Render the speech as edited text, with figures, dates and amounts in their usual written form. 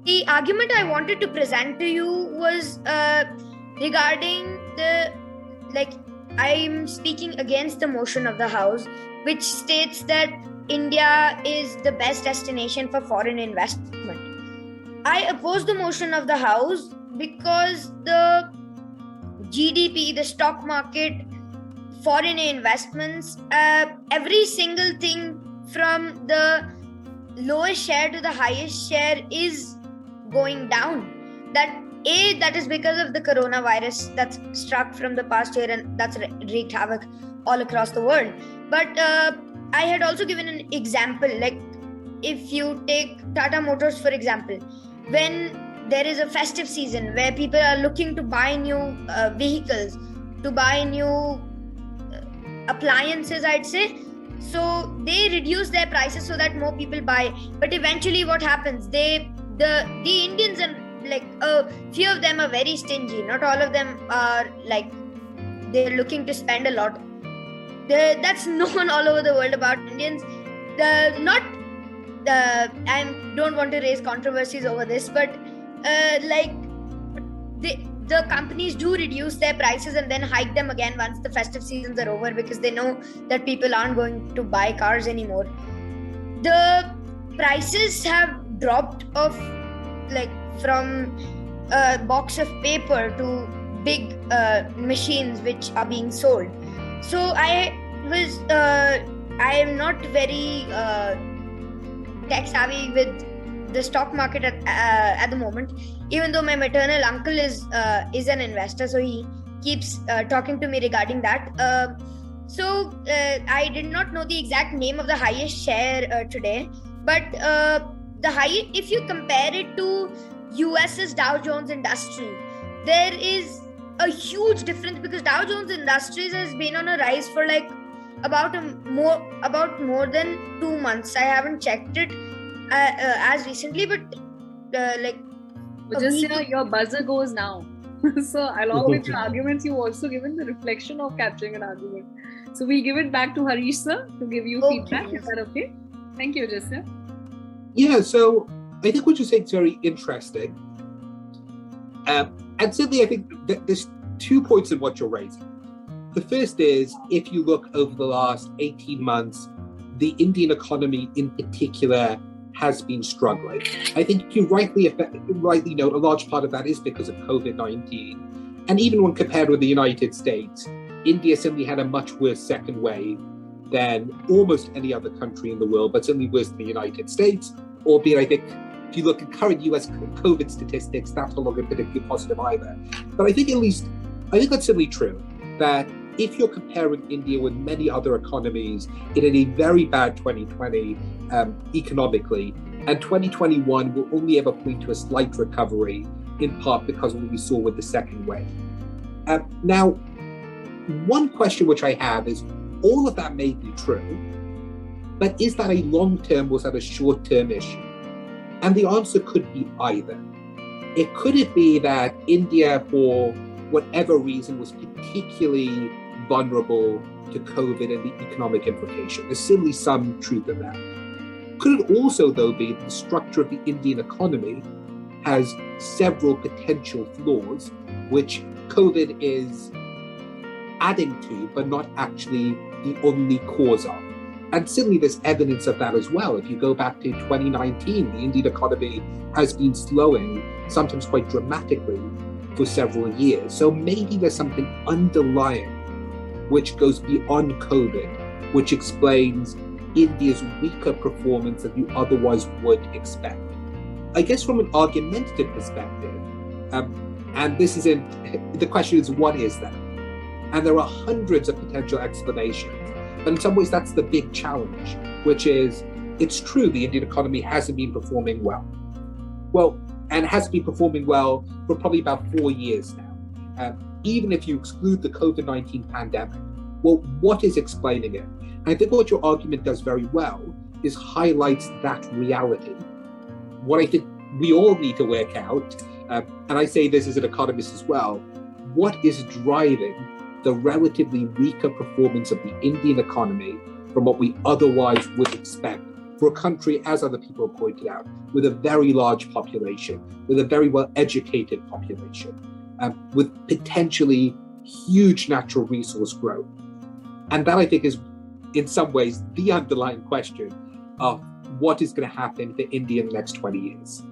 The argument I wanted to present to you was regarding the, like, I'm speaking against the motion of the House, which states that India is the best destination for foreign investment. I oppose the motion of the House because the GDP, the stock market, foreign investments, every single thing from the lowest share to the highest share is going down. That is because of the coronavirus that's struck from the past year, and that's wreaked havoc all across the world. But I had also given an example, like if you take Tata Motors for example, when there is a festive season where people are looking to buy new vehicles, to buy new appliances, I'd say, so they reduce their prices so that more people buy. But eventually what happens, the Indians, and like a few of them are very stingy, not all of them are like they're looking to spend a lot. That's known all over the world about Indians. I don't want to raise controversies over this, but the companies do reduce their prices and then hike them again once the festive seasons are over, because they know that people aren't going to buy cars anymore. The prices have dropped off, like from a box of paper to big machines which are being sold. So I am not very tech savvy with the stock market at the moment, even though my maternal uncle is an investor, so he keeps talking to me regarding that. I did not know the exact name of the highest share today, but if you compare it to US's Dow Jones Industry, there is a huge difference, because Dow Jones Industries has been on a rise for like about more than 2 months. I haven't checked it as recently, but just your buzzer goes now. So along with your arguments, you've also given the reflection of capturing an argument. So we'll give it back to Harish sir to give you feedback. Is that okay? Thank you, Jessica. Yeah, so I think what you're saying is very interesting. And certainly I think that there's 2 points in what you're raising. The first is, if you look over the last 18 months, the Indian economy in particular has been struggling. I think you rightly note a large part of that is because of COVID-19. And even when compared with the United States, India certainly had a much worse second wave than almost any other country in the world, but certainly worse than the United States, albeit I think if you look at current US COVID statistics, that's no longer particularly positive either. But I think that's certainly true, that if you're comparing India with many other economies, it had a very bad 2020 economically, and 2021 will only ever point to a slight recovery, in part because of what we saw with the second wave. Now, one question which I have is, all of that may be true, but is that a long-term or is that a short-term issue? And the answer could be either. Could it be that India, for whatever reason, was particularly vulnerable to COVID and the economic implication? There's certainly some truth in that. Could it also, though, be that the structure of the Indian economy has several potential flaws, which COVID is adding to, but not actually the only cause of? And certainly there's evidence of that as well. If you go back to 2019, the Indian economy has been slowing, sometimes quite dramatically, for several years. So maybe there's something underlying which goes beyond COVID, which explains India's weaker performance than you otherwise would expect. I guess from an argumentative perspective, and this isn't, the question is, what is that? And there are hundreds of potential explanations. But in some ways, that's the big challenge, which is, it's true the Indian economy hasn't been performing well. And has been performing well for probably about 4 years now. Even if you exclude the COVID-19 pandemic. Well, what is explaining it? And I think what your argument does very well is highlights that reality. What I think we all need to work out, and I say this as an economist as well, what is driving the relatively weaker performance of the Indian economy from what we otherwise would expect for a country, as other people have pointed out, with a very large population, with a very well-educated population, with potentially huge natural resource growth. And that, I think, is in some ways the underlying question of what is going to happen to India in the next 20 years.